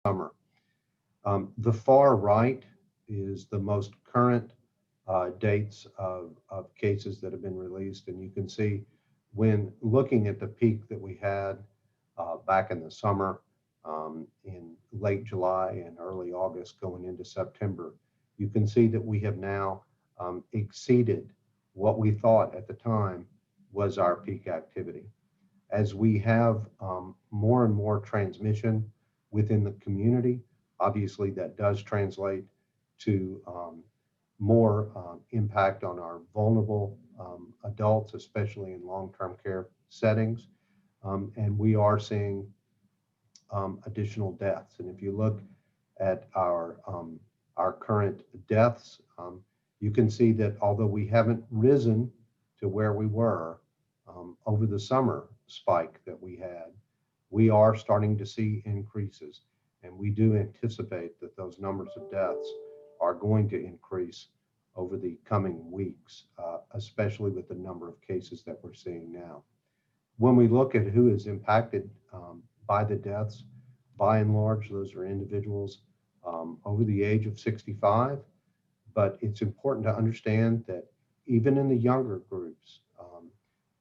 summer. The far right is the most current dates of cases that have been released. And you can see when looking at the peak that we had back in the summer, in late July and early August going into September, you can see that we have now exceeded what we thought at the time was our peak activity. As we have more and more transmission within the community, obviously that does translate to more impact on our vulnerable adults, especially in long-term care settings. And we are seeing additional deaths. And if you look at our current deaths, you can see that although we haven't risen to where we were over the summer spike that we had, we are starting to see increases. And we do anticipate that those numbers of deaths are going to increase over the coming weeks, especially with the number of cases that we're seeing now. When we look at who is impacted by the deaths, by and large, those are individuals over the age of 65. But it's important to understand that even in the younger groups,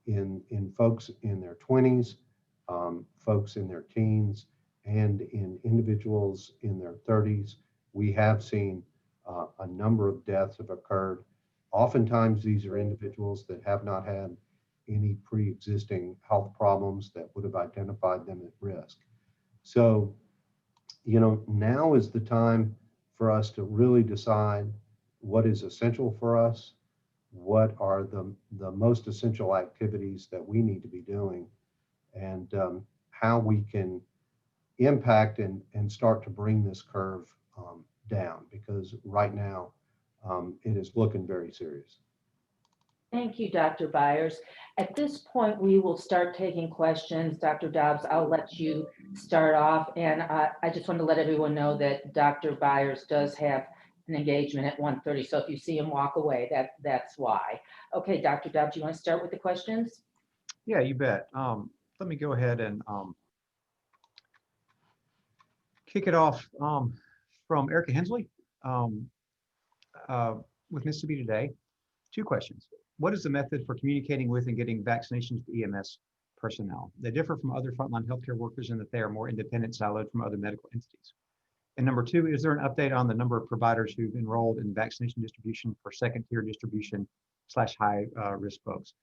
in folks in their 20s, folks in their teens, and in individuals in their 30s, we have seen a number of deaths have occurred. Oftentimes, these are individuals that have not had any pre-existing health problems that would have identified them at risk. So, now is the time for us to really decide what is essential for us, what are the most essential activities that we need to be doing, and how we can impact and start to bring this curve down, because right now it is looking very serious. Thank you, Dr. Byers. At this point, we will start taking questions. Dr. Dobbs, I'll let you start off. And I just want to let everyone know that Dr. Byers does have an engagement at 1:30. So if you see him walk away, that's why. Okay, Dr. Dobbs, you want to start with the questions? Yeah, you bet. Let me go ahead and kick it off from Erica Hensley with Mississippi Today. 2 questions. What is the method for communicating with and getting vaccinations to EMS personnel? They differ from other frontline healthcare workers in that they are more independent, siloed from other medical entities. And number 2, is there an update on the number of providers who've enrolled in vaccination distribution for second-tier distribution / high risk folks?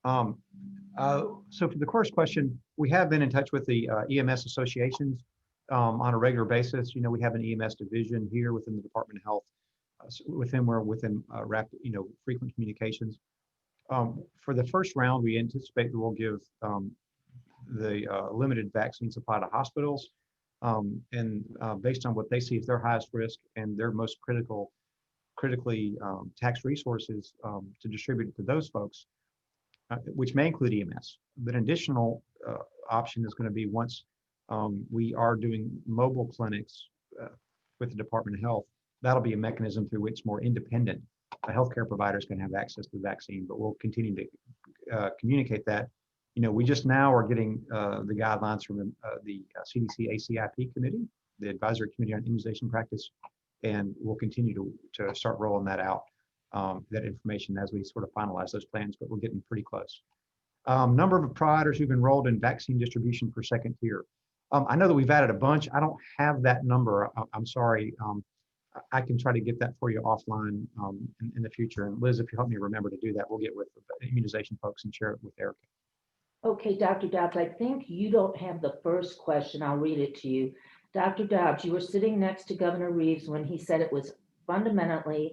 So for the first question, we have been in touch with the EMS associations on a regular basis. We have an EMS division here within the Department of Health. With them, we're within rapid, frequent communications. For the first round, we anticipate that we'll give the limited vaccine supply to hospitals, and based on what they see as their highest risk and their most critically taxed resources to distribute it to those folks, which may include EMS. But an additional option is going to be once we are doing mobile clinics with the Department of Health, that'll be a mechanism through which more independent healthcare providers can have access to the vaccine, but we'll continue to communicate that. We just now are getting the guidelines from the CDC ACIP committee, the Advisory Committee on Immunization Practice, and we'll continue to start rolling that out, that information as we sort of finalize those plans, but we're getting pretty close. Number of providers who've enrolled in vaccine distribution for second tier. I know that we've added a bunch. I don't have that number. I'm sorry. I can try to get that for you offline in the future. And Liz, if you help me remember to do that, we'll get with the immunization folks and share it with Erica. Okay, Dr. Dobbs, I think you don't have the first question. I'll read it to you. Dr. Dobbs, you were sitting next to Governor Reeves when he said it was fundamentally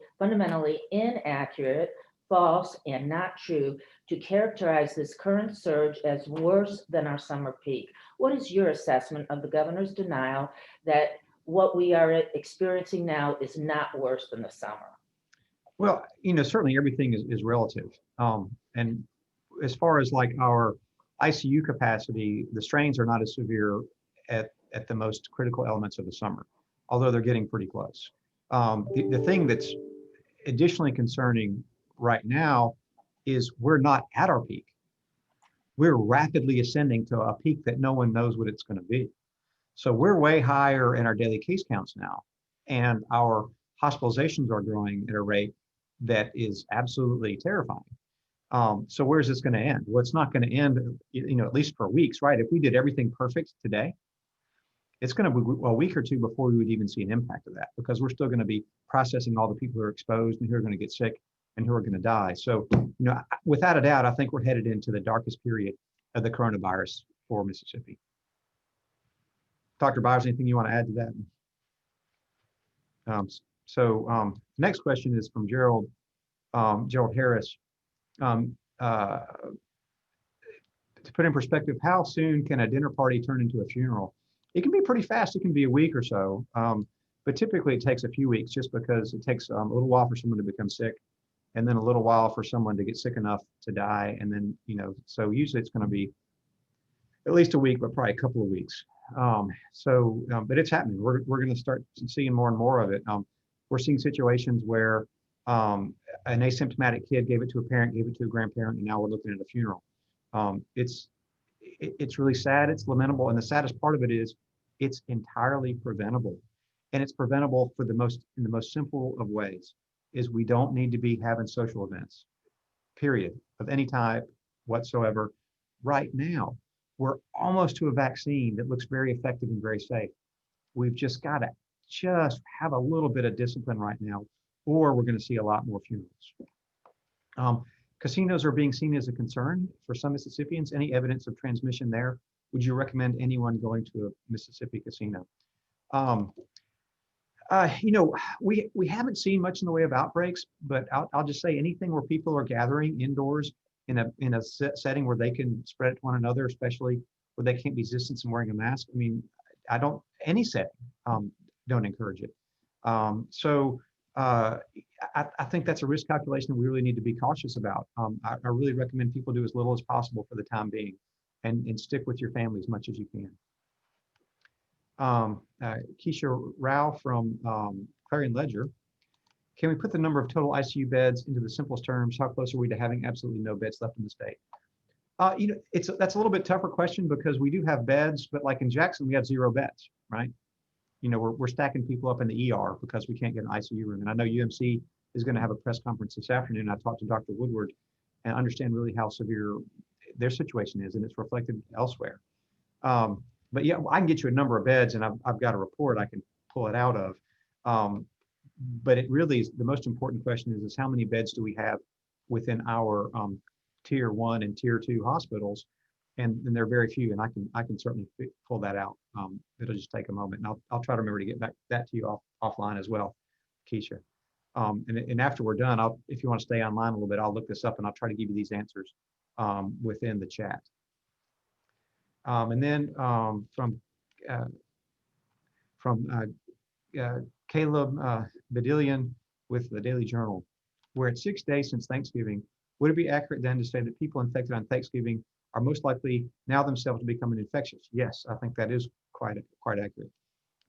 inaccurate, false, and not true to characterize this current surge as worse than our summer peak. What is your assessment of the governor's denial that what we are experiencing now is not worse than the summer? Well, certainly everything is relative. And as far as like our ICU capacity, the strains are not as severe at the most critical elements of the summer, although they're getting pretty close. The thing that's additionally concerning right now is we're not at our peak. We're rapidly ascending to a peak that no one knows what it's going to be. So we're way higher in our daily case counts now, and our hospitalizations are growing at a rate that is absolutely terrifying. So where's this going to end? Well, it's not going to end, at least for weeks, right? If we did everything perfect today, it's going to be a week or two before we would even see an impact of that, because we're still going to be processing all the people who are exposed and who are going to get sick and who are going to die. So, without a doubt, I think we're headed into the darkest period of the coronavirus for Mississippi. Dr. Byers, anything you want to add to that? Next question is from Gerald Harris. To put in perspective, how soon can a dinner party turn into a funeral? It can be pretty fast. It can be a week or so, but typically it takes a few weeks, just because it takes a little while for someone to become sick, and then a little while for someone to get sick enough to die. And then, so usually it's going to be at least a week, but probably a couple of weeks. But it's happening. We're going to start seeing more and more of it. We're seeing situations where an asymptomatic kid gave it to a parent, gave it to a grandparent, and now we're looking at a funeral. It's really sad. It's lamentable. And the saddest part of it is it's entirely preventable. And it's preventable in the most simple of ways, is we don't need to be having social events, period, of any type whatsoever. Right now, we're almost to a vaccine that looks very effective and very safe. We've just got to have a little bit of discipline right now, or we're going to see a lot more funerals. Casinos are being seen as a concern for some Mississippians. Any evidence of transmission there? Would you recommend anyone going to a Mississippi casino? We haven't seen much in the way of outbreaks, but I'll just say anything where people are gathering indoors in a setting where they can spread it to one another, especially where they can't be distanced and wearing a mask. I mean, any setting, don't encourage it. I think that's a risk calculation we really need to be cautious about. I really recommend people do as little as possible for the time being, and stick with your family as much as you can. Keisha Rao from Clarion Ledger. Can we put the number of total ICU beds into the simplest terms? How close are we to having absolutely no beds left in the state? That's a little bit tougher question, because we do have beds, but like in Jackson, we have 0 beds, right? We're stacking people up in the ER because we can't get an ICU room. And I know UMC is going to have a press conference this afternoon. I talked to Dr. Woodward and understand really how severe their situation is, and it's reflected elsewhere. But yeah, I can get you a number of beds, and I've got a report I can pull it out of. But it really is, the most important question is how many beds do we have within our tier 1 and tier 2 hospitals? And there are very few, and I can certainly pull that out. It'll just take a moment, and I'll try to remember to get that to you offline as well, Keisha. And after we're done, if you want to stay online a little bit, I'll look this up and I'll try to give you these answers within the chat. And then from Caleb Badillion with the Daily Journal, we're at 6 days since Thanksgiving. Would it be accurate then to say that people infected on Thanksgiving are most likely now themselves to become infectious? Yes, I think that is quite accurate.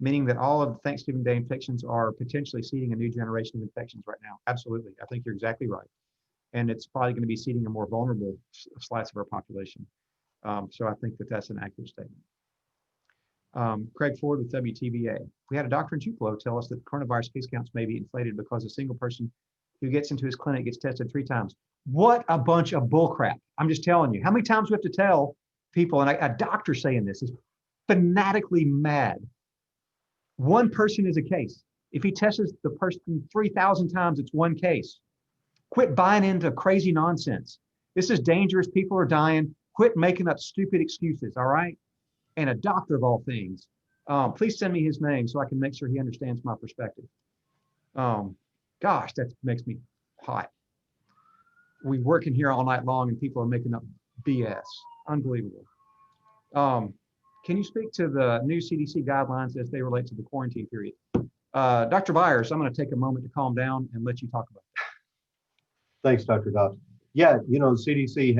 Meaning that all of the Thanksgiving Day infections are potentially seeding a new generation of infections right now. Absolutely, I think you're exactly right. And it's probably going to be seeding a more vulnerable slice of our population. So I think that that's an accurate statement. Craig Ford with WTBA. We had a doctor in Tupelo tell us that coronavirus case counts may be inflated because a single person who gets into his clinic gets tested 3 times. What a bunch of bullcrap. I'm just telling you. How many times we have to tell people, and a doctor saying this is fanatically mad. One person is a case. If he tests the person 3,000 times, it's 1 case. Quit buying into crazy nonsense. This is dangerous. People are dying. Quit making up stupid excuses, all right? And a doctor of all things. Please send me his name so I can make sure he understands my perspective. Gosh, that makes me hot. We work in here all night long and people are making up BS. Unbelievable. Can you speak to the new CDC guidelines as they relate to the quarantine period? Dr. Byers, I'm going to take a moment to calm down and let you talk about it. Thanks, Dr. Dobbs. Yeah, CDC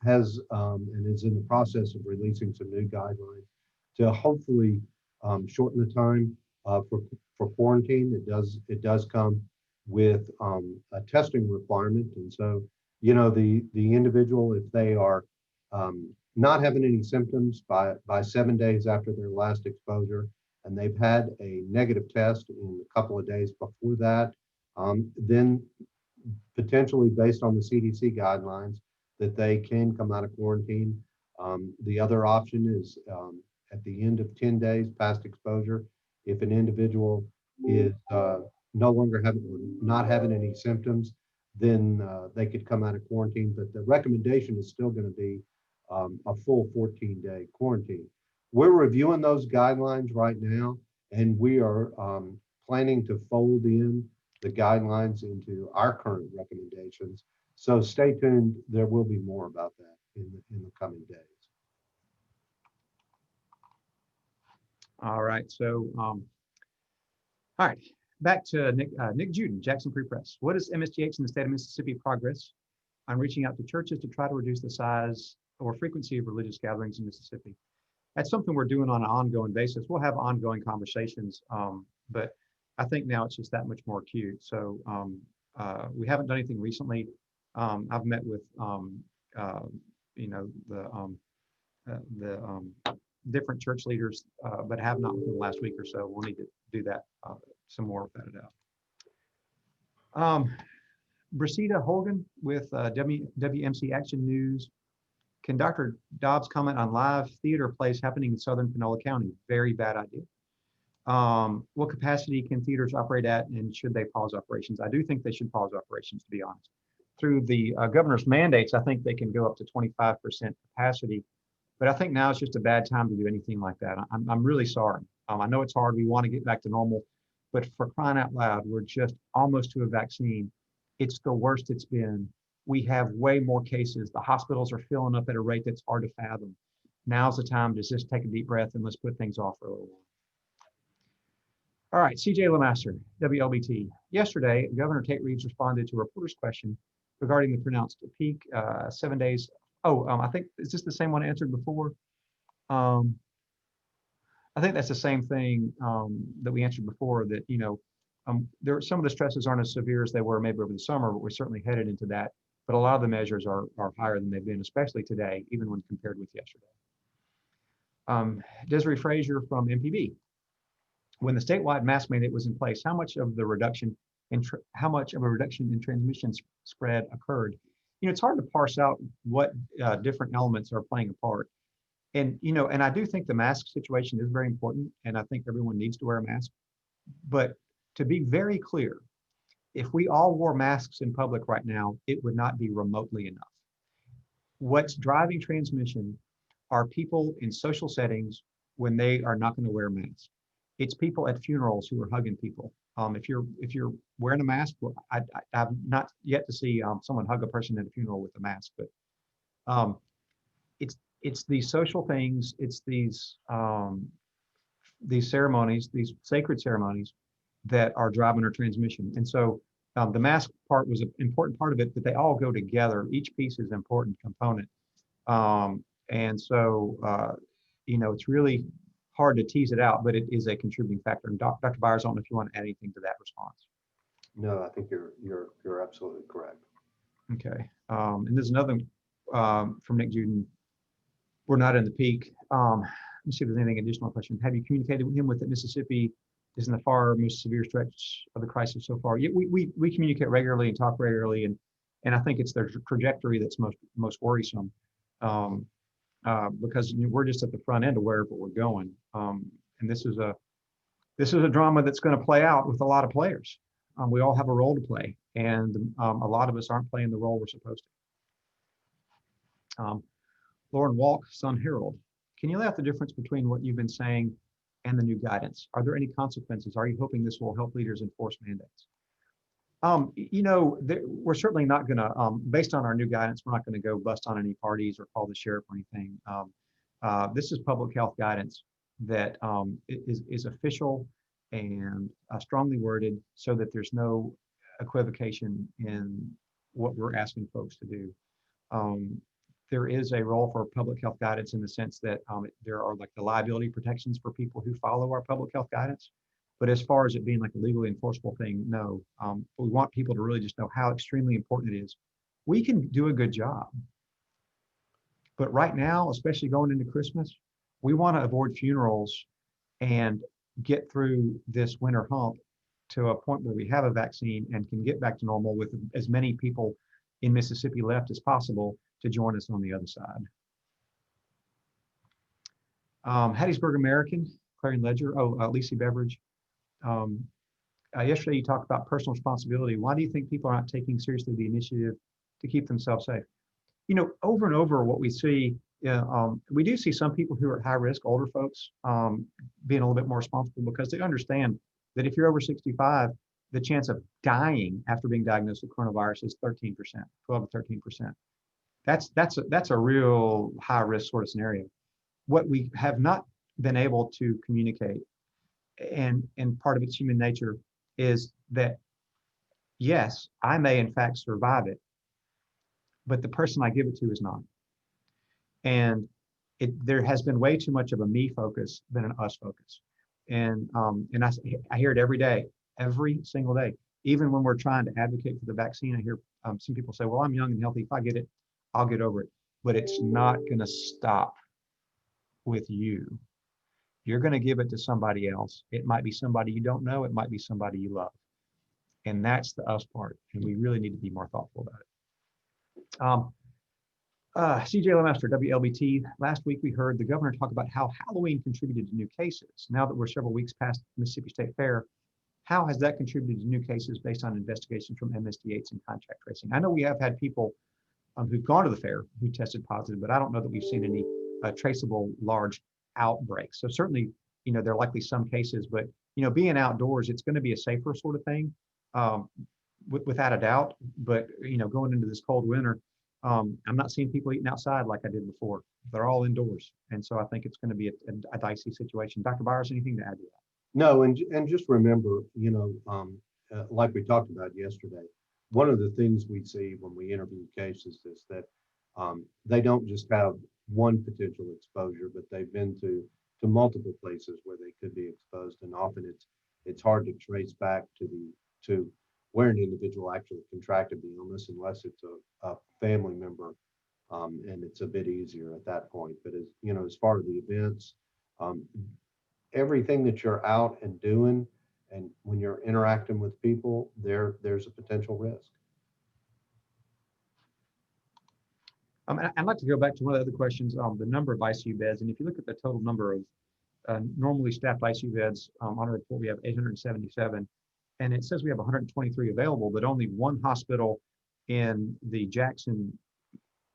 has and is in the process of releasing some new guidelines to hopefully shorten the time for quarantine. It does come with a testing requirement, and so the individual, if they are not having any symptoms by 7 days after their last exposure, and they've had a negative test in a couple of days before that, then potentially based on the CDC guidelines, that they can come out of quarantine. The other option is at the end of 10 days past exposure, if an individual is no longer not having any symptoms, then they could come out of quarantine. But the recommendation is still going to be a full 14-day quarantine. We're reviewing those guidelines right now, and we are planning to fold in the guidelines into our current recommendations. So stay tuned. There will be more about that in the coming days. All right. So, all right. Back to Nick Juden, Jackson Free Press. What is MSGH in the state of Mississippi progress on reaching out to churches to try to reduce the size or frequency of religious gatherings in Mississippi? That's something we're doing on an ongoing basis. We'll have ongoing conversations, but I think now it's just that much more acute. So we haven't done anything recently. I've met with, the different church leaders, but have not within the last week or so. We'll need to do that some more with that out. Brasida Hogan with WMC Action News. Can Dr. Dobbs comment on live theater plays happening in Southern Panola County? Very bad idea. What capacity can theaters operate at, and should they pause operations? I do think they should pause operations, to be honest. Through the governor's mandates, I think they can go up to 25% capacity, but I think now is just a bad time to do anything like that. I'm really sorry. I know it's hard. We want to get back to normal, but for crying out loud, we're just almost to a vaccine. It's the worst it's been. We have way more cases. The hospitals are filling up at a rate that's hard to fathom. Now's the time to just take a deep breath and let's put things off for a little while. All right, CJ Lemaster, WLBT. Yesterday, Governor Tate Reeves responded to a reporter's question regarding the pronounced peak 7 days. I think, is this the same one answered before? I think that's the same thing that we answered before, that, there some of the stresses aren't as severe as they were maybe over the summer, but we're certainly headed into that. But a lot of the measures are higher than they've been, especially today, even when compared with yesterday. Desiree Frazier from MPB. When the statewide mask mandate was in place, how much of a reduction in transmission spread occurred? It's hard to parse out what different elements are playing a part. And I do think the mask situation is very important, and I think everyone needs to wear a mask. But to be very clear, if we all wore masks in public right now, it would not be remotely enough. What's driving transmission are people in social settings when they are not going to wear a mask. It's people at funerals who are hugging people. If you're wearing a mask, well, I've not yet to see someone hug a person at a funeral with a mask, but it's these social things, it's these ceremonies, these sacred ceremonies that are driving our transmission. And so the mask part was an important part of it, but they all go together. Each piece is an important component. And so, it's really hard to tease it out, but it is a contributing factor. And Dr. Byers, I don't know if you want to add anything to that response. No, I think you're absolutely correct. Okay. And there's another from Nick Juden. We're not in the peak. Let's see if there's anything additional question. Have you communicated with him that Mississippi is in the far most severe stretch of the crisis so far? Yeah, we communicate regularly and talk regularly, and I think it's their trajectory that's most worrisome, because we're just at the front end of wherever we're going, and this is a drama that's going to play out with a lot of players. We all have a role to play, and a lot of us aren't playing the role we're supposed to. Lauren Walk, Sun Herald. Can you lay out the difference between what you've been saying and the new guidance? Are there any consequences? Are you hoping this will help leaders enforce mandates? We're certainly not going to, based on our new guidance, we're not going to go bust on any parties or call the sheriff or anything. This is public health guidance that is official and strongly worded so that there's no equivocation in what we're asking folks to do. There is a role for public health guidance in the sense that there are like the liability protections for people who follow our public health guidance. But as far as it being like a legally enforceable thing, no. We want people to really just know how extremely important it is. We can do a good job, But right now, especially going into Christmas, we want to avoid funerals and get through this winter hump to a point where we have a vaccine and can get back to normal with as many people in Mississippi left as possible to join us on the other side. Hattiesburg American, Clarion Ledger, Lacey Beveridge. Yesterday you talked about personal responsibility. Why do you think people are not taking seriously the initiative to keep themselves safe? You know, over and over what we see, we do see some people who are at high risk, older folks, being a little bit more responsible because they understand that if you're over 65, the chance of dying after being diagnosed with coronavirus is 13%, 12 to 13%. That's a real high risk sort of scenario. What we have not been able to communicate, and part of its human nature, is that yes, I may in fact survive it, but the person I give it to is not. And there has been way too much of a me focus than an us focus. And I hear it every single day. Even when we're trying to advocate for the vaccine, I hear some people say, well, I'm young and healthy. If I get it, I'll get over it. But it's not going to stop with you. You're going to give it to somebody else. It might be somebody you don't know. It might be somebody you love. And that's the us part. And we really need to be more thoughtful about it. CJ Lemaster, WLBT. Last week we heard the governor talk about how Halloween contributed to new cases. Now that we're several weeks past Mississippi State Fair, how has that contributed to new cases based on investigations from MSDHs and contact tracing? I know we have had people who've gone to the fair who tested positive, but I don't know that we've seen any traceable large outbreaks. So certainly, you know, there are likely some cases, but, you know, being outdoors, it's going to be a safer sort of thing, without a doubt. But, you know, going into this cold winter, I'm not seeing people eating outside like I did before. They're all indoors. And so I think it's going to be a dicey situation. Dr. Byers, anything to add to that? No, and just remember, you know, like we talked about yesterday, one of the things we see when we interview cases is that they don't just have one potential exposure, but they've been to multiple places where they could be exposed, and often it's hard to trace back to where an individual actually contracted the illness, unless it's a family member, and it's a bit easier at that point. But as you know, as far as the events, everything that you're out and doing, and when you're interacting with people, there's a potential risk. I'd like to go back to one of the other questions, the number of ICU beds. And if you look at the total number of normally staffed ICU beds, on our report, we have 877. And it says we have 123 available, but only one hospital in the Jackson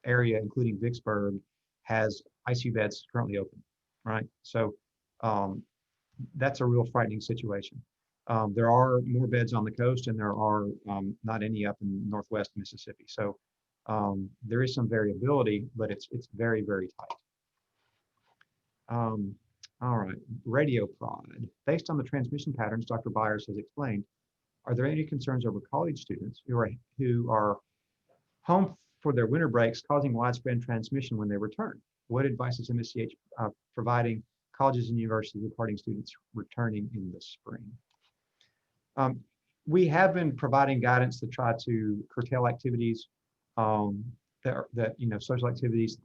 area, including Vicksburg, has ICU beds currently open, right? So that's a real frightening situation. There are more beds on the coast, and there are not any up in Northwest Mississippi. So there is some variability, but it's very, very tight. All right, radio prod. Based on the transmission patterns Dr. Byers has explained, are there any concerns over college students who are home for their winter breaks causing widespread transmission when they return? What advice is MSCH providing colleges and universities regarding students returning in the spring? We have been providing guidance to try to curtail activities that you know, social activities,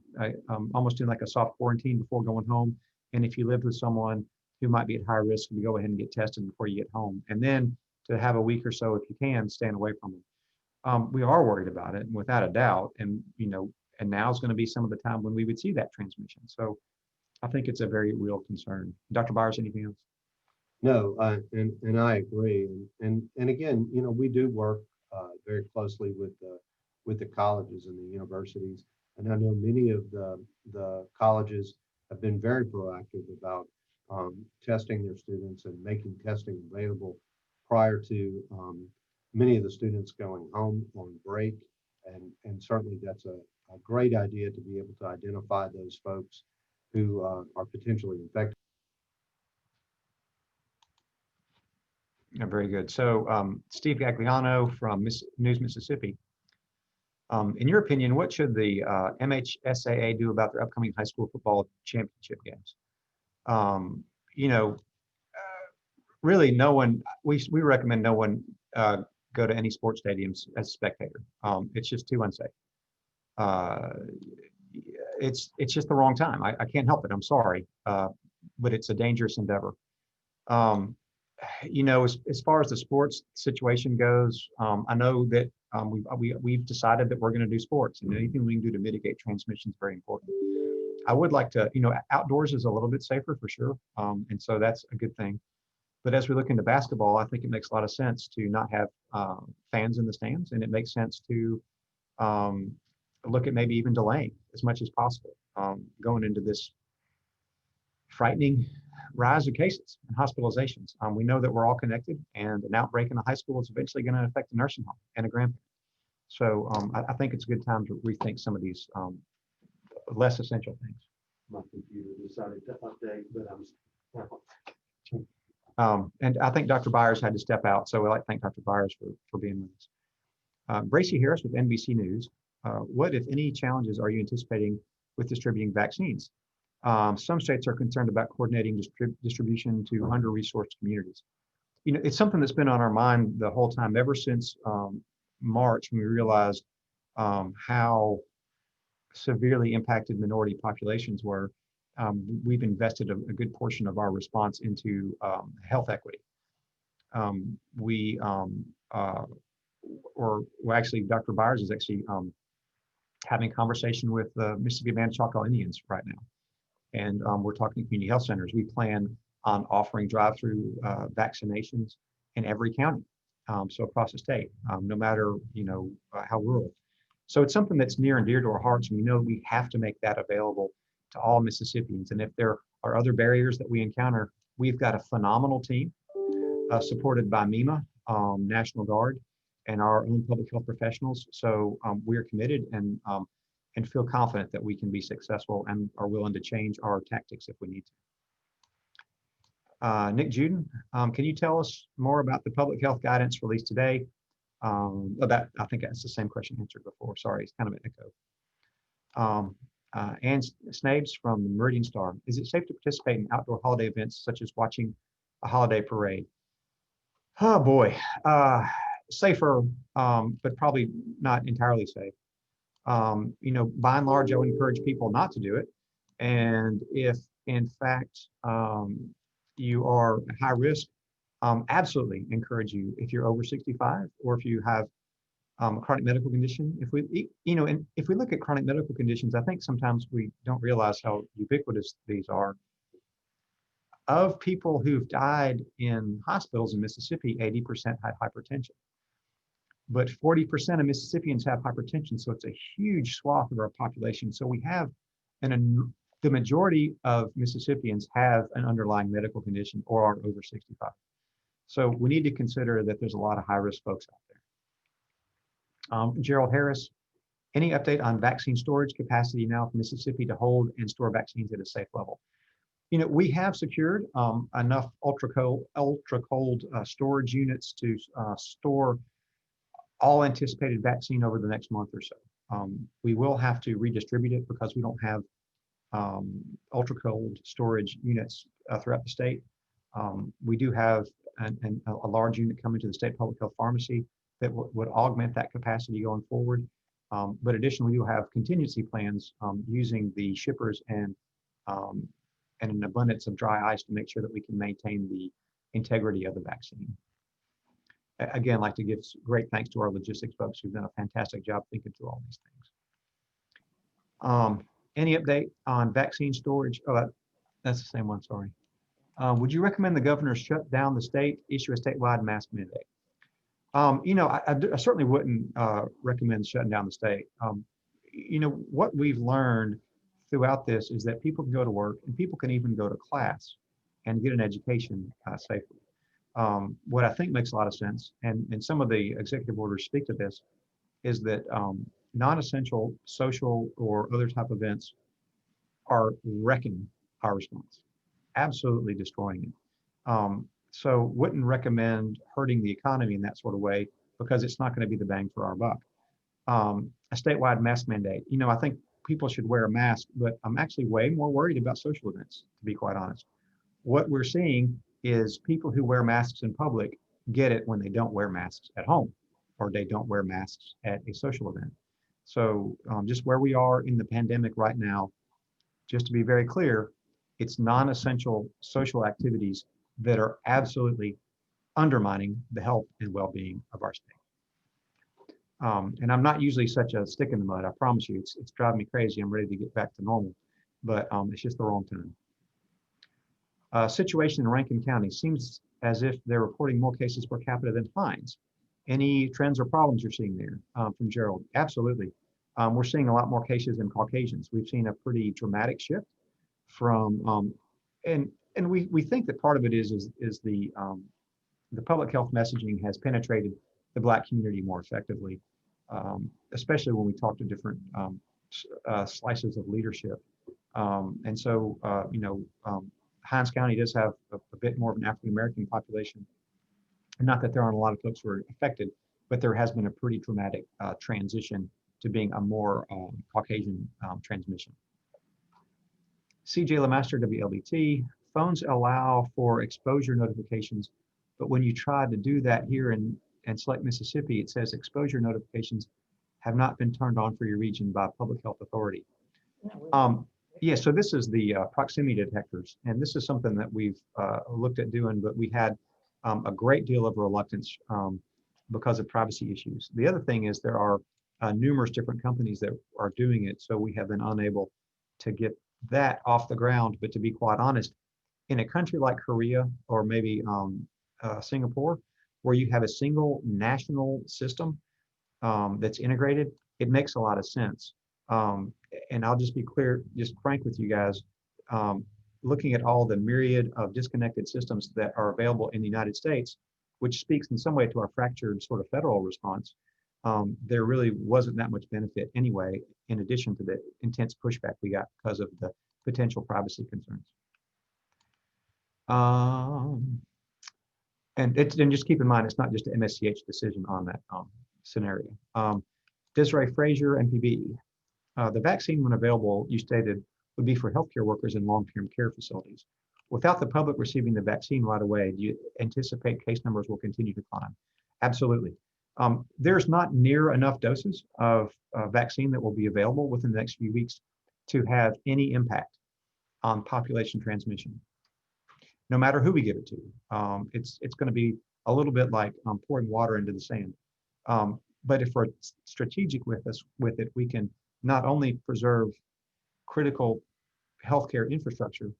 almost doing like a soft quarantine before going home. And if you live with someone who might be at high risk, we go ahead and get tested before you get home. And then to have a week or so, if you can, staying away from them. We are worried about it, and without a doubt. And you know, and now is going to be some of the time when we would see that transmission. So I think it's a very real concern. Dr. Byers, anything else? No, and I agree. And again, you know, we do work very closely with the colleges and the universities. And I know many of the colleges have been very proactive about testing their students and making testing available prior to many of the students going home on break. And certainly that's a great idea to be able to identify those folks who are potentially infected. Yeah, very good. So Steve Gagliano from News Mississippi. In your opinion, what should the MHSAA do about their upcoming high school football championship games? You know, really no one, we recommend no one go to any sports stadiums as a spectator. It's just too unsafe. it's just the wrong time. I can't help it. I'm sorry, but it's a dangerous endeavor. Um, as far as the sports situation goes, I know that we've decided that we're going to do sports, and anything we can do to mitigate transmission is very important. I would like to, outdoors is a little bit safer for sure, and so that's a good thing. But as we look into basketball, I think it makes a lot of sense to not have fans in the stands, and it makes sense to um, look at maybe even delaying as much as possible going into this frightening rise of cases and hospitalizations. We know that we're all connected, and an outbreak in a high school is eventually going to affect a nursing home and a grandparent. So I think it's a good time to rethink some of these less essential things. My computer decided to update, but I'm. And I think Dr. Byers had to step out, so I'd like to thank Dr. Byers for being with us. Bracy Harris with NBC News. What, if any, challenges are you anticipating with distributing vaccines? Some states are concerned about coordinating distribution to under-resourced communities. It's something that's been on our mind the whole time, ever since March, when we realized how severely impacted minority populations were. We've invested a good portion of our response into health equity. Actually, Dr. Byers is actually having a conversation with the Mississippi Band Choctaw Indians right now. And we're talking community health centers. We plan on offering drive-through vaccinations in every county, so across the state, no matter how rural. So it's something that's near and dear to our hearts, and we know we have to make that available to all Mississippians. And if there are other barriers that we encounter, we've got a phenomenal team supported by MEMA, National Guard, and our own public health professionals. So we're committed and feel confident that we can be successful and are willing to change our tactics if we need to. Nick Juden, can you tell us more about the public health guidance released today? I think that's the same question answered before. Sorry, it's kind of an echo. Ann Snabes from the Meridian Star. Is it safe to participate in outdoor holiday events such as watching a holiday parade? Oh boy, safer, but probably not entirely safe. By and large, I would encourage people not to do it. And if in fact you are at high risk, absolutely encourage you, if you're over 65 or if you have a chronic medical condition. If we look at chronic medical conditions, I think sometimes we don't realize how ubiquitous these are. Of people who've died in hospitals in Mississippi, 80% had hypertension. But 40% of Mississippians have hypertension, so it's a huge swath of our population. So we have, the majority of Mississippians have an underlying medical condition or are over 65. So we need to consider that there's a lot of high-risk folks out there. Gerald Harris, any update on vaccine storage capacity now for Mississippi to hold and store vaccines at a safe level? We have secured enough ultra cold storage units to store all anticipated vaccine over the next month or so. We will have to redistribute it because we don't have ultra cold storage units throughout the state. We do have a large unit coming to the state public health pharmacy that would augment that capacity going forward. But additionally, we do have contingency plans using the shippers and an abundance of dry ice to make sure that we can maintain the integrity of the vaccine. Again, I'd like to give great thanks to our logistics folks who've done a fantastic job thinking through all these things. Any update on vaccine storage? Oh, that's the same one, sorry. Would you recommend the governor shut down the state, issue a statewide mask mandate? I certainly wouldn't recommend shutting down the state. What we've learned throughout this is that people can go to work and people can even go to class and get an education safely. What I think makes a lot of sense, and some of the executive orders speak to this, is that non-essential social or other type events are wrecking our response, absolutely destroying it. So wouldn't recommend hurting the economy in that sort of way because it's not going to be the bang for our buck. A statewide mask mandate. I think people should wear a mask, but I'm actually way more worried about social events, to be quite honest. What we're seeing is people who wear masks in public get it when they don't wear masks at home or they don't wear masks at a social event. So just where we are in the pandemic right now, just to be very clear, it's non-essential social activities that are absolutely undermining the health and well-being of our state. And I'm not usually such a stick in the mud. I promise you, it's driving me crazy. I'm ready to get back to normal, but it's just the wrong time. Situation in Rankin County seems as if they're reporting more cases per capita than fines. Any trends or problems you're seeing there from Gerald? Absolutely. We're seeing a lot more cases in Caucasians. We've seen a pretty dramatic shift from, and we think that part of it is the public health messaging has penetrated the Black community more effectively, especially when we talk to different slices of leadership. And so, Hines County does have a bit more of an African American population. Not that there aren't a lot of folks who are affected, but there has been a pretty dramatic transition to being a more Caucasian transmission. CJ Lemaster, WLBT, phones allow for exposure notifications, but when you try to do that here in Select, Mississippi, it says exposure notifications have not been turned on for your region by a public health authority. Yeah, so this is the proximity detectors, and this is something that we've looked at doing, but we had a great deal of reluctance because of privacy issues. The other thing is there are numerous different companies that are doing it, so we have been unable to get that off the ground. But to be quite honest, in a country like Korea or maybe Singapore, where you have a single national system that's integrated, it makes a lot of sense. And I'll just be clear, just frank with you guys, looking at all the myriad of disconnected systems that are available in the United States, which speaks in some way to our fractured sort of federal response, there really wasn't that much benefit anyway, in addition to the intense pushback we got because of the potential privacy concerns. And just keep in mind, it's not just an MSCH decision on that scenario. Desiree Frazier, MPB. The vaccine, when available, you stated, would be for healthcare workers in long-term care facilities. Without the public receiving the vaccine right away, do you anticipate case numbers will continue to climb? Absolutely. There's not near enough doses of vaccine that will be available within the next few weeks to have any impact on population transmission, no matter who we give it to. It's going to be a little bit like pouring water into the sand. But if we're strategic with it, we can not only preserve critical healthcare infrastructure,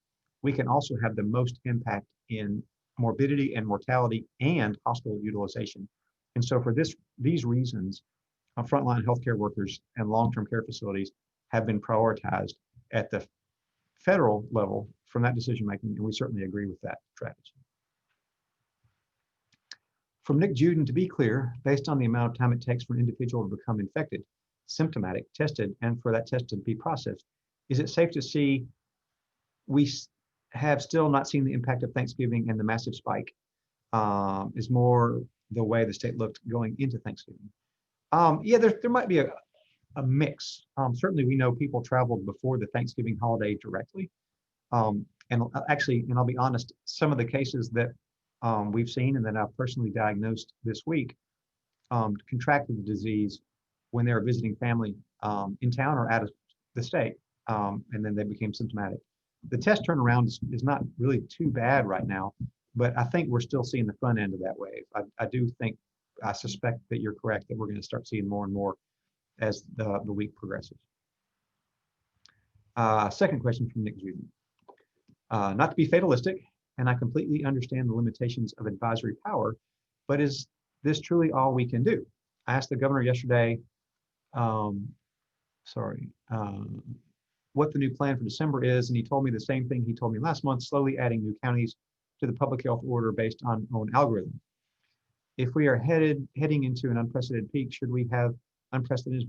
we can also have the most impact in morbidity and mortality and hospital utilization. And so for these reasons, frontline healthcare workers and long-term care facilities have been prioritized at the federal level from that decision making, and we certainly agree with that strategy. From Nick Juden, to be clear, based on the amount of time it takes for an individual to become infected, symptomatic, tested, and for that test to be processed, is it safe to see we have still not seen the impact of Thanksgiving, and the massive spike is more the way the state looked going into Thanksgiving? Yeah, there might be a mix. Certainly we know people traveled before the Thanksgiving holiday directly. And actually, and I'll be honest, some of the cases that we've seen and that I've personally diagnosed this week contracted the disease when they were visiting family in town or out of the state, and then they became symptomatic. The test turnaround is not really too bad right now, but I think we're still seeing the front end of that wave. I suspect that you're correct, that we're going to start seeing more and more as the week progresses. Second question from Nick Juden. Not to be fatalistic, and I completely understand the limitations of advisory power, but is this truly all we can do? I asked the governor yesterday, what the new plan for December is, and he told me the same thing he told me last month, slowly adding new counties to the public health order based on own algorithm. If we are heading into an unprecedented peak, should we have unprecedented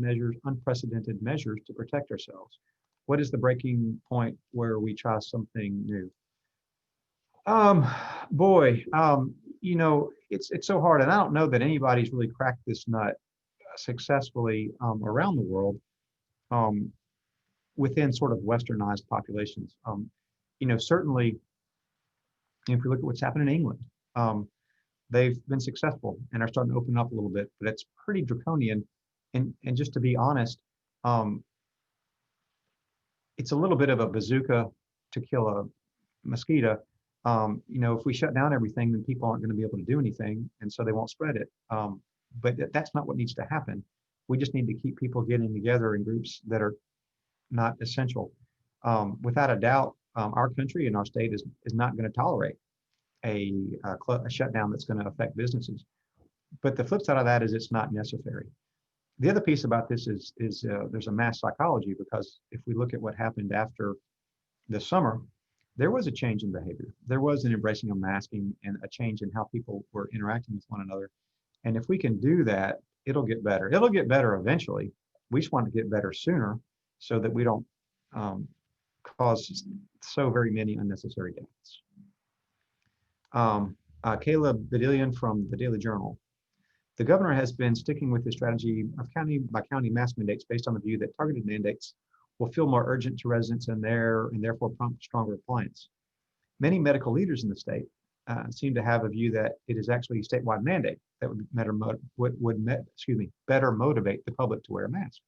measures to protect ourselves? What is the breaking point where we try something new? It's so hard, and I don't know that anybody's really cracked this nut successfully around the world within sort of westernized populations. Certainly, if we look at what's happened in England, they've been successful and are starting to open up a little bit, but it's pretty draconian And just to be honest, um, it's a little bit of a bazooka to kill a mosquito. If we shut down everything, then people aren't going to be able to do anything, and so they won't spread it. But that's not what needs to happen. We just need to keep people getting together in groups that are not essential. Without a doubt, our country and our state is not going to tolerate a shutdown that's going to affect businesses. But the flip side of that is it's not necessary. The other piece about this is there's a mass psychology, because if we look at what happened after the summer, there was a change in behavior. There was an embracing of masking and a change in how people were interacting with one another. And if we can do that, it'll get better. It'll get better eventually. We just want to get better sooner so that we don't cause so very many unnecessary deaths. Caleb Bedillion from the Daily Journal. The governor has been sticking with the strategy of county by county mask mandates based on the view that targeted mandates will feel more urgent to residents and therefore prompt stronger compliance. Many medical leaders in the state seem to have a view that it is actually a statewide mandate that would better motivate the public to wear a mask.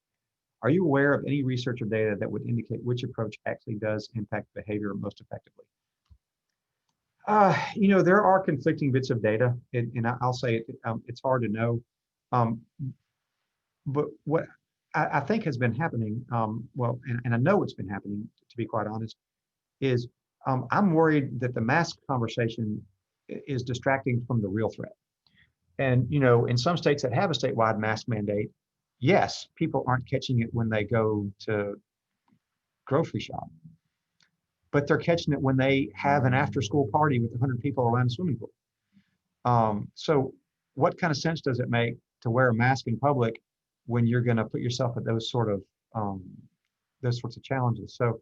Are you aware of any research or data that would indicate which approach actually does impact behavior most effectively? There are conflicting bits of data, and I'll say it's hard to know. But what I think has been happening, and I know it's been happening, to be quite honest, is I'm worried that the mask conversation is distracting from the real threat. And, in some states that have a statewide mask mandate, yes, people aren't catching it when they go to grocery shop, but they're catching it when they have an after-school party with 100 people around a swimming pool. So what kind of sense does it make to wear a mask in public when you're going to put yourself at those sorts of challenges? So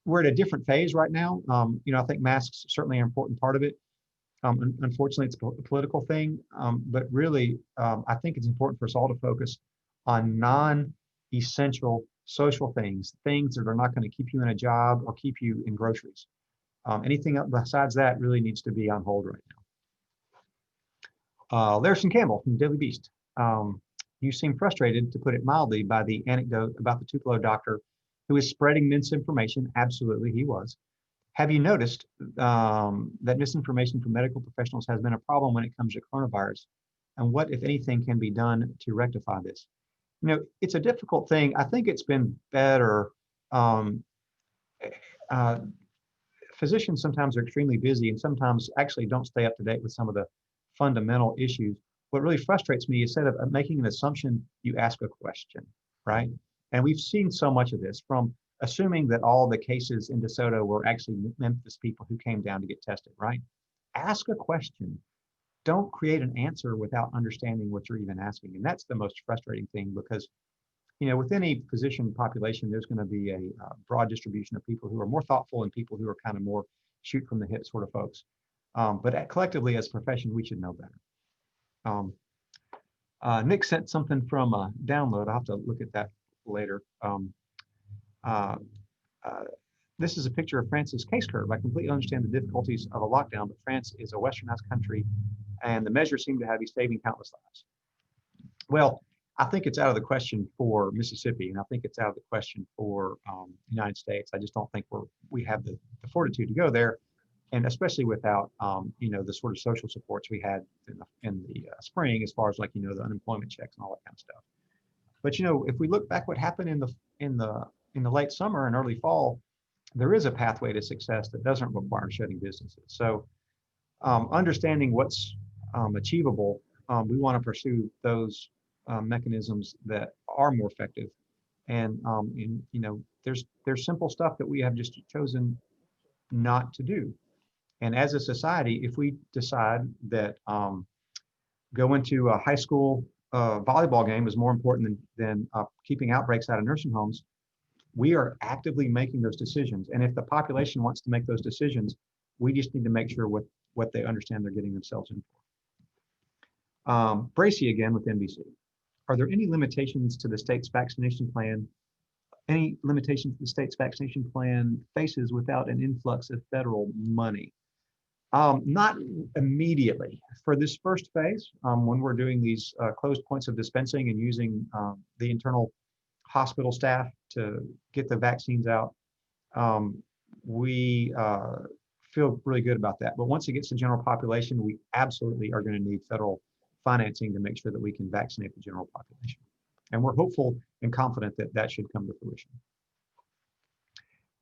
we're at a different phase right now. I think masks certainly are an important part of it. Unfortunately, it's a political thing, but really, I think it's important for us all to focus on non-essential social things that are not going to keep you in a job or keep you in groceries. Anything besides that really needs to be on hold right now. Larison Campbell from Daily Beast. You seem frustrated, to put it mildly, by the anecdote about the Tupelo doctor who is spreading misinformation. Absolutely, he was. Have you noticed that misinformation from medical professionals has been a problem when it comes to coronavirus? And what, if anything, can be done to rectify this? It's a difficult thing. I think it's been better. Physicians sometimes are extremely busy and sometimes actually don't stay up to date with some of the fundamental issues. What really frustrates me is, instead of making an assumption, you ask a question, right? And we've seen so much of this, from assuming that all the cases in DeSoto were actually Memphis people who came down to get tested, right? Ask a question. Don't create an answer without understanding what you're even asking. And that's the most frustrating thing, because, with any physician population, there's going to be a broad distribution of people who are more thoughtful and people who are kind of more shoot from the hip sort of folks. But collectively, as a profession, we should know better. Nick sent something from a download. I'll have to look at that later. This is a picture of France's case curve. I completely understand the difficulties of a lockdown, but France is a westernized country, and the measures seem to be saving countless lives. Well, I think it's out of the question for Mississippi, and I think it's out of the question for the United States. I just don't think we have the fortitude to go there, and especially without the sort of social supports we had in the spring, as far as the unemployment checks and all that kind of stuff. But if we look back what happened in the late summer and early fall, there is a pathway to success that doesn't require shutting businesses. So understanding what's achievable, we want to pursue those mechanisms that are more effective. And there's simple stuff that we have just chosen not to do. And as a society, if we decide that going to a high school volleyball game is more important than keeping outbreaks out of nursing homes, we are actively making those decisions. And if the population wants to make those decisions, we just need to make sure what they understand they're getting themselves in for. Bracy again with NBC. Are there any limitations to the state's vaccination plan? Any limitations the state's vaccination plan faces without an influx of federal money? Not immediately. For this first phase, when we're doing these closed points of dispensing and using the internal hospital staff to get the vaccines out, we feel really good about that. But once it gets to general population, we absolutely are going to need federal financing to make sure that we can vaccinate the general population. And we're hopeful and confident that that should come to fruition.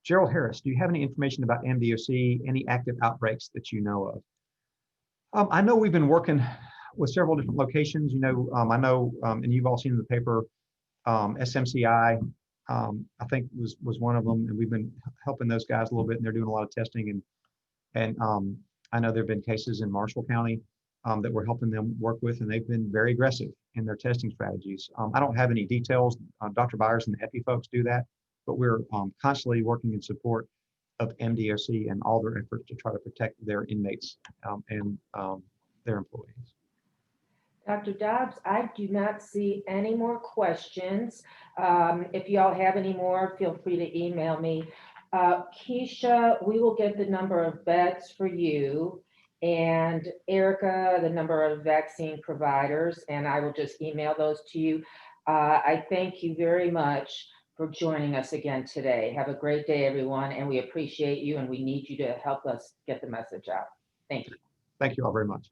Gerald Harris, do you have any information about MDOC, any active outbreaks that you know of? I know we've been working with several different locations. You know, I know, and you've all seen in the paper, SMCI, I think was one of them, and we've been helping those guys a little bit, and they're doing a lot of testing. And I know there have been cases in Marshall County that we're helping them work with, and they've been very aggressive in their testing strategies. I don't have any details. Dr. Byers and the EPI folks do that, but we're constantly working in support of MDOC and all their efforts to try to protect their inmates and their employees. Dr. Dobbs, I do not see any more questions. If y'all have any more, feel free to email me. Keisha, we will get the number of beds for you, and Erica, the number of vaccine providers, and I will just email those to you. I thank you very much for joining us again today. Have a great day, everyone, and we appreciate you, and we need you to help us get the message out. Thank you. Thank you all very much.